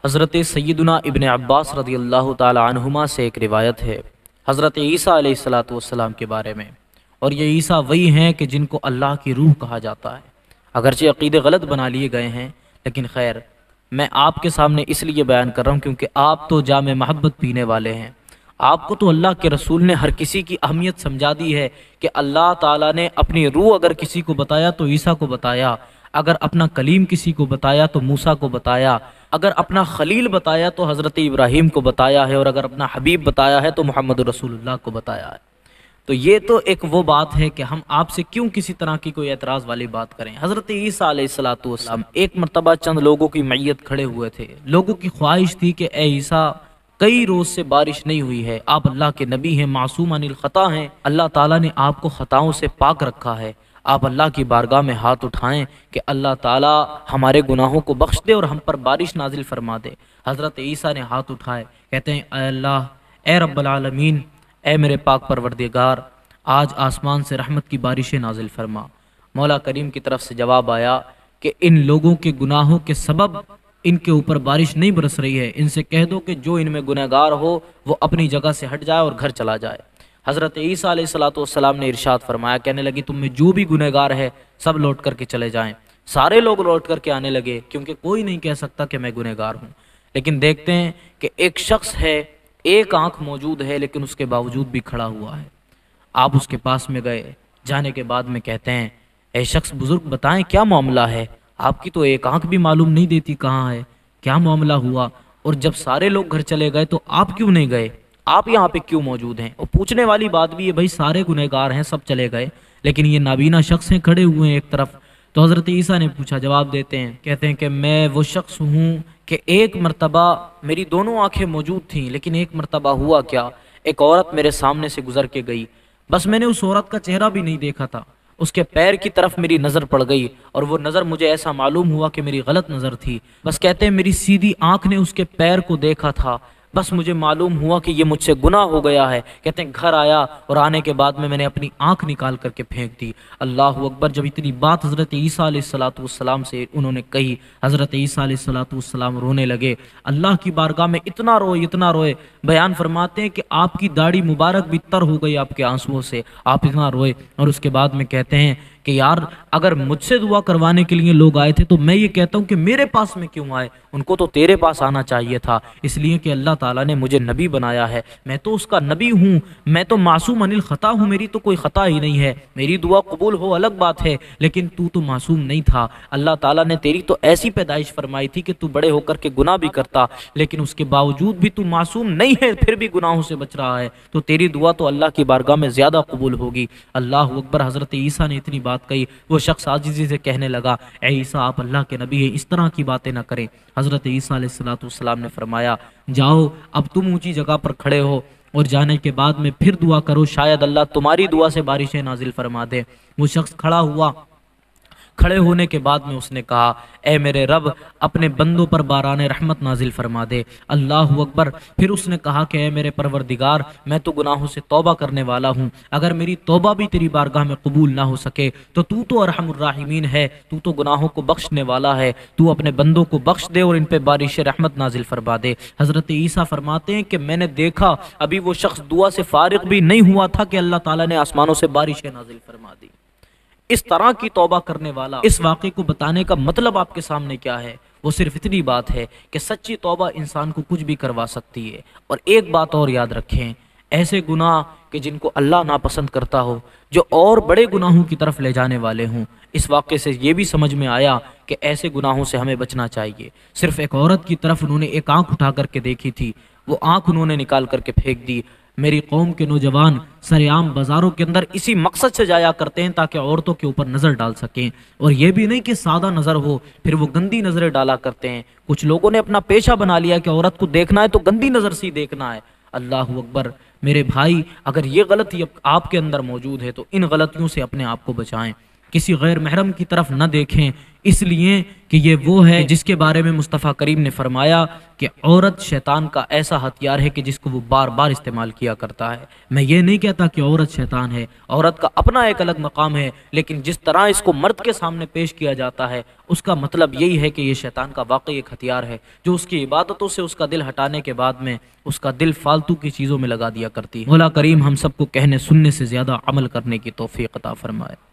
حضرت سیدنا ابن عباس رضی اللہ تعالی عنہما سے ایک روایت ہے حضرت عیسیٰ علیہ الصلاۃ والسلام کے بارے میں، اور یہ عیسیٰ وہی ہیں کہ جن کو اللہ کی روح کہا جاتا ہے۔ اگرچہ عقیدے غلط بنا لیے گئے ہیں، لیکن خیر میں آپ کے سامنے اس لیے بیان کر رہا ہوں کیونکہ آپ تو جام محبت پینے والے ہیں۔ آپ کو تو اللہ کے رسول نے ہر کسی کی اہمیت سمجھا دی ہے کہ اللہ تعالیٰ نے اپنی روح اگر کسی کو بتایا تو عیسیٰ کو بتایا، اگر اپنا کلیم کسی کو بتایا تو موسیٰ کو بتایا، اگر اپنا خلیل بتایا تو حضرت ابراہیم کو بتایا ہے، اور اگر اپنا حبیب بتایا ہے تو محمد رسول اللہ کو بتایا ہے۔ تو یہ تو ایک وہ بات ہے کہ ہم آپ سے کیوں کسی طرح کی کوئی اعتراض والی بات کریں۔ حضرت عیسیٰ علیہ الصلاۃ والسلام ایک مرتبہ چند لوگوں کی معیت کھڑے ہوئے تھے، لوگوں کی خواہش تھی کہ اے عیسیٰ کئی روز سے بارش نہیں ہوئی ہے، آپ اللہ کے نبی ہیں، معصوم عن الخطا ہیں، اللہ تعالیٰ نے آپ کو خطاؤں سے پاک رکھا ہے، آپ اللہ کی بارگاہ میں ہاتھ اٹھائیں کہ اللہ تعالیٰ ہمارے گناہوں کو بخش دے اور ہم پر بارش نازل فرما دے۔ حضرت عیسیٰ نے ہاتھ اٹھائے، کہتے ہیں اے اللہ، اے رب العالمین، اے میرے پاک پروردگار، آج آسمان سے رحمت کی بارشیں نازل فرما۔ مولا کریم کی طرف سے جواب آیا کہ ان لوگوں کے گناہوں کے سبب ان کے اوپر بارش نہیں برس رہی ہے، ان سے کہہ دو کہ جو ان میں گنہگار ہو وہ اپنی جگہ سے ہٹ جائے اور گھر چلا جائے۔ حضرت عیسیٰ علیہ الصلاۃ والسلام نے ارشاد فرمایا، کہنے لگی تم میں جو بھی گنہگار ہے سب لوٹ کر کے چلے جائیں۔ سارے لوگ لوٹ کر کے آنے لگے کیونکہ کوئی نہیں کہہ سکتا کہ میں گنہگار ہوں۔ لیکن دیکھتے ہیں کہ ایک شخص ہے، ایک آنکھ موجود ہے لیکن اس کے باوجود بھی کھڑا ہوا ہے۔ آپ اس کے پاس میں گئے، جانے کے بعد میں کہتے ہیں اے شخص بزرگ بتائیں کیا معاملہ ہے، آپ کی تو ایک آنکھ بھی معلوم نہیں دیتی کہاں ہے، کیا معاملہ ہوا؟ اور جب سارے لوگ گھر چلے گئے تو آپ کیوں نہیں گئے، آپ یہاں پہ کیوں موجود ہیں؟ اور پوچھنے والی بات بھی ہے، بھائی سارے گنہگار ہیں، سب چلے گئے لیکن یہ نابینا شخص ہیں کھڑے ہوئے ہیں ایک طرف۔ تو حضرت عیسیٰ نے پوچھا، جواب دیتے ہیں، کہتے ہیں کہ میں وہ شخص ہوں کہ ایک مرتبہ میری دونوں آنکھیں موجود تھیں، لیکن ایک مرتبہ ہوا کیا، ایک عورت میرے سامنے سے گزر کے گئی، بس میں نے اس عورت کا چہرہ بھی نہیں دیکھا تھا، اس کے پیر کی طرف میری نظر پڑ گئی اور وہ نظر مجھے ایسا معلوم ہوا کہ میری غلط نظر تھی، بس کہتے ہیں میری سیدھی آنکھ نے اس کے پیر کو دیکھا تھا، بس مجھے معلوم ہوا کہ یہ مجھ سے گناہ ہو گیا ہے۔ کہتے ہیں گھر آیا اور آنے کے بعد میں نے اپنی آنکھ نکال کر کے پھینک دی۔ اللہ اکبر! جب اتنی بات حضرت عیسیٰ علیہ الصلاۃ والسلام سے انہوں نے کہی، حضرت عیسیٰ علیہ الصلاۃ والسلام رونے لگے، اللہ کی بارگاہ میں اتنا روئے، بیان فرماتے ہیں کہ آپ کی داڑھی مبارک بھی تر ہو گئی آپ کے آنسوؤں سے، آپ اتنا روئے۔ اور اس کے بعد میں کہتے ہیں کہ یار اگر مجھ سے دعا کروانے کے لیے لوگ آئے تھے تو میں یہ کہتا ہوں کہ میرے پاس میں کیوں آئے، ان کو تو تیرے پاس آنا چاہیے تھا، اس لیے کہ اللہ تعالیٰ نے مجھے نبی بنایا ہے، میں تو اس کا نبی ہوں، میں تو معصوم عن الخطا ہوں، میری تو کوئی خطا ہی نہیں ہے، میری دعا قبول ہو الگ بات ہے، لیکن تو معصوم نہیں تھا، اللہ تعالیٰ نے تیری تو ایسی پیدائش فرمائی تھی کہ تو بڑے ہو کر کے گناہ بھی کرتا، لیکن اس کے باوجود بھی تو معصوم نہیں ہے، پھر بھی گناہوں سے بچ رہا ہے، تو تیری دعا تو اللہ کی بارگاہ میں زیادہ قبول ہوگی۔ اللہ اکبر! حضرت عیسیٰ نے اتنی بات کہی، وہ شخص عاجزی سے کہنے لگا اے عیسیٰ آپ اللہ کے نبی ہیں، اس طرح کی باتیں نہ کریں۔ حضرت عیسیٰ علیہ الصلوۃ والسلام نے فرمایا جاؤ اب تم اونچی جگہ پر کھڑے ہو، اور جانے کے بعد میں پھر دعا کرو، شاید اللہ تمہاری دعا سے بارشیں نازل فرما دے۔ وہ شخص کھڑا ہوا، کھڑے ہونے کے بعد میں اس نے کہا اے میرے رب اپنے بندوں پر باران رحمت نازل فرما دے۔ اللہ اکبر! پھر اس نے کہا کہ اے میرے پروردگار میں تو گناہوں سے توبہ کرنے والا ہوں، اگر میری توبہ بھی تیری بارگاہ میں قبول نہ ہو سکے تو ارحم الراحمین ہے، تو گناہوں کو بخشنے والا ہے، تو اپنے بندوں کو بخش دے اور ان پہ بارش رحمت نازل فرما دے۔ حضرت عیسیٰ فرماتے ہیں کہ میں نے دیکھا ابھی وہ شخص دعا سے فارغ بھی نہیں ہوا تھا کہ اللہ تعالیٰ نے آسمانوں سے بارشیں نازل فرما دی۔ اس طرح کی توبہ کرنے والا، اس واقعے کو بتانے کا مطلب آپ کے سامنے کیا ہے؟ وہ صرف اتنی بات ہے کہ سچی توبہ انسان کو کچھ بھی کروا سکتی ہے۔ اور ایک بات اور یاد رکھیں، ایسے گناہ کہ جن کو اللہ ناپسند کرتا ہو، جو اور بڑے گناہوں کی طرف لے جانے والے ہوں، اس واقعے سے یہ بھی سمجھ میں آیا کہ ایسے گناہوں سے ہمیں بچنا چاہیے۔ صرف ایک عورت کی طرف انہوں نے ایک آنکھ اٹھا کر کے دیکھی تھی، وہ آنکھ انہوں نے نکال کر کے پھینک دی۔ میری قوم کے نوجوان سر عام بازاروں کے اندر اسی مقصد سے جایا کرتے ہیں تاکہ عورتوں کے اوپر نظر ڈال سکیں، اور یہ بھی نہیں کہ سادہ نظر ہو، پھر وہ گندی نظریں ڈالا کرتے ہیں۔ کچھ لوگوں نے اپنا پیشہ بنا لیا کہ عورت کو دیکھنا ہے تو گندی نظر سے دیکھنا ہے۔ اللہ اکبر! میرے بھائی اگر یہ غلطی آپ کے اندر موجود ہے تو ان غلطیوں سے اپنے آپ کو بچائیں۔ کسی غیر محرم کی طرف نہ دیکھیں، اس لیے کہ یہ وہ ہے جس کے بارے میں مصطفیٰ کریم نے فرمایا کہ عورت شیطان کا ایسا ہتھیار ہے کہ جس کو وہ بار بار استعمال کیا کرتا ہے۔ میں یہ نہیں کہتا کہ عورت شیطان ہے، عورت کا اپنا ایک الگ مقام ہے، لیکن جس طرح اس کو مرد کے سامنے پیش کیا جاتا ہے اس کا مطلب یہی ہے کہ یہ شیطان کا واقعی ایک ہتھیار ہے جو اس کی عبادتوں سے اس کا دل ہٹانے کے بعد میں اس کا دل فالتو کی چیزوں میں لگا دیا کرتی ہے۔ مولا کریم ہم سب کو کہنے سننے سے زیادہ عمل کرنے کی توفیق عطا فرمائے۔